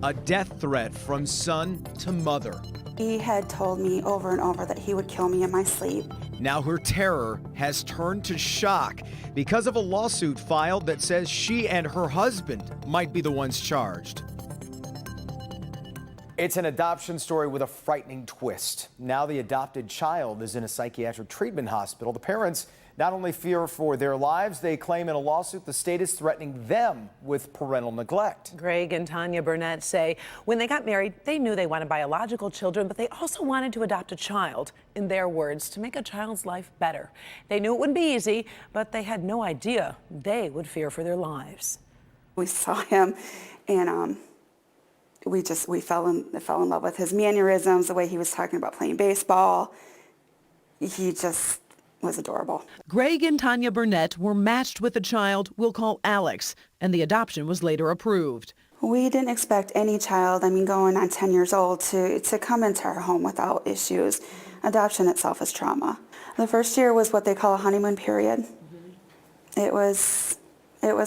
A death threat from son to mother. He had told me over and over that he would kill me in my sleep. Now her terror has turned to shock because of a lawsuit filed that says she and her husband might be the ones charged. It's an adoption story with a frightening twist. Now the adopted child is in a psychiatric treatment hospital. The parents not only fear for their lives, they claim in a lawsuit the state is threatening them with parental neglect. Greg and Tanya Burnett say when they got married, they knew they wanted biological children, but they also wanted to adopt a child, in their words, to make a child's life better. They knew it wouldn't be easy, but they had no idea they would fear for their lives. We saw him and we fell in love with his mannerisms, the way he was talking about playing baseball. He just was adorable. Greg and Tanya Burnett were matched with a child we'll call Alex, and the adoption was later approved. We didn't expect any child, going on 10 years old, to come into our home without issues. Adoption itself is trauma. The first year was what they call a honeymoon period. It was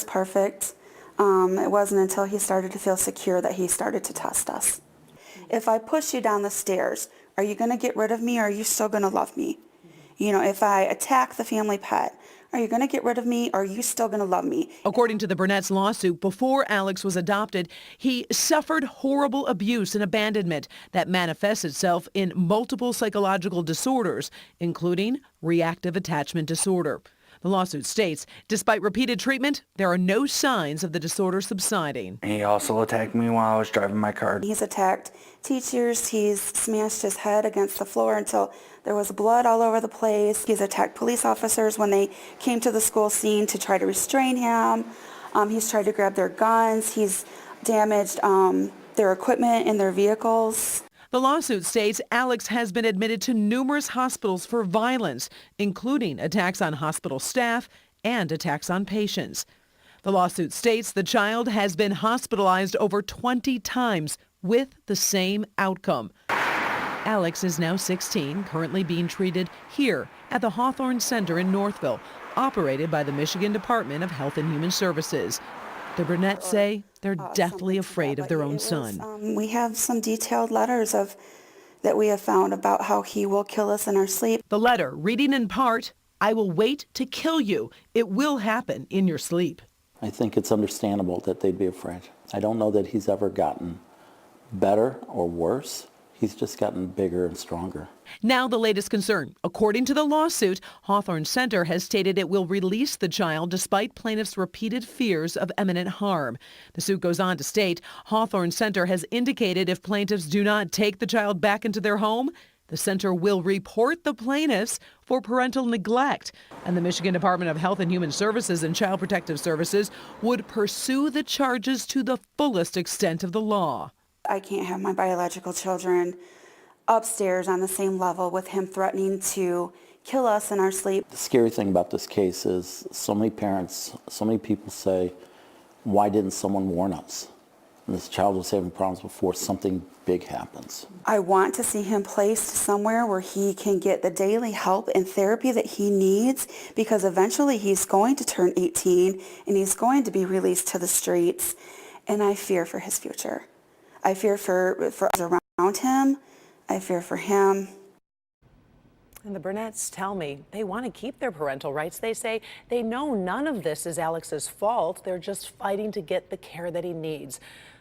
perfect. It wasn't until he started to feel secure that he started to test us. If I push you down the stairs, are you going to get rid of me, or are you still going to love me? If I attack the family pet, are you going to get rid of me, or are you still going to love me? According to the Burnett's lawsuit, before Alex was adopted, he suffered horrible abuse and abandonment that manifests itself in multiple psychological disorders, including reactive attachment disorder. The lawsuit states, despite repeated treatment, there are no signs of the disorder subsiding. He also attacked me while I was driving my car. He's attacked teachers. He's smashed his head against the floor until there was blood all over the place. He's attacked police officers when they came to the school scene to try to restrain him. He's tried to grab their guns. He's damaged their equipment and their vehicles. The lawsuit states Alex has been admitted to numerous hospitals for violence, including attacks on hospital staff and attacks on patients. The lawsuit states the child has been hospitalized over 20 times with the same outcome. Alex is now 16, currently being treated here at the Hawthorne Center in Northville, operated by the Michigan Department of Health and Human Services. The Burnetts say they're deathly afraid of their own son. We have some detailed letters that we have found about how he will kill us in our sleep. The letter, reading in part, "I will wait to kill you. It will happen in your sleep." I think it's understandable that they'd be afraid. I don't know that he's ever gotten better or worse. He's just gotten bigger and stronger. Now the latest concern. According to the lawsuit, Hawthorne Center has stated it will release the child despite plaintiffs' repeated fears of imminent harm. The suit goes on to state Hawthorne Center has indicated if plaintiffs do not take the child back into their home, the center will report the plaintiffs for parental neglect. And the Michigan Department of Health and Human Services and Child Protective Services would pursue the charges to the fullest extent of the law. I can't have my biological children upstairs on the same level with him threatening to kill us in our sleep. The scary thing about this case is so many parents, so many people say, why didn't someone warn us? And this child was having problems before something big happens. I want to see him placed somewhere where he can get the daily help and therapy that he needs, because eventually he's going to turn 18 and he's going to be released to the streets, and I fear for his future. I fear for us around him. I fear for him. And the Burnetts tell me they want to keep their parental rights. They say they know none of this is Alex's fault. They're just fighting to get the care that he needs.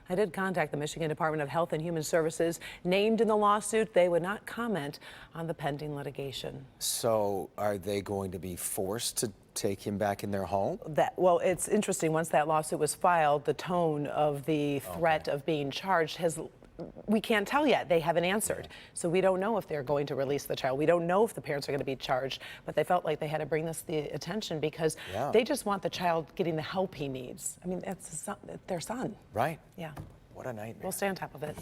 I did contact the Michigan Department of Health and Human Services named in the lawsuit. They would not comment on the pending litigation. So are they going to be forced to take him back in their home? Well, it's interesting. Once that lawsuit was filed, the tone of the threat of being charged we can't tell yet. They haven't answered. So we don't know if they're going to release the child. We don't know if the parents are going to be charged, but they felt like they had to bring this to the attention because they just want the child getting the help he needs. That's their son. Right. Yeah. What a nightmare. We'll stay on top of it.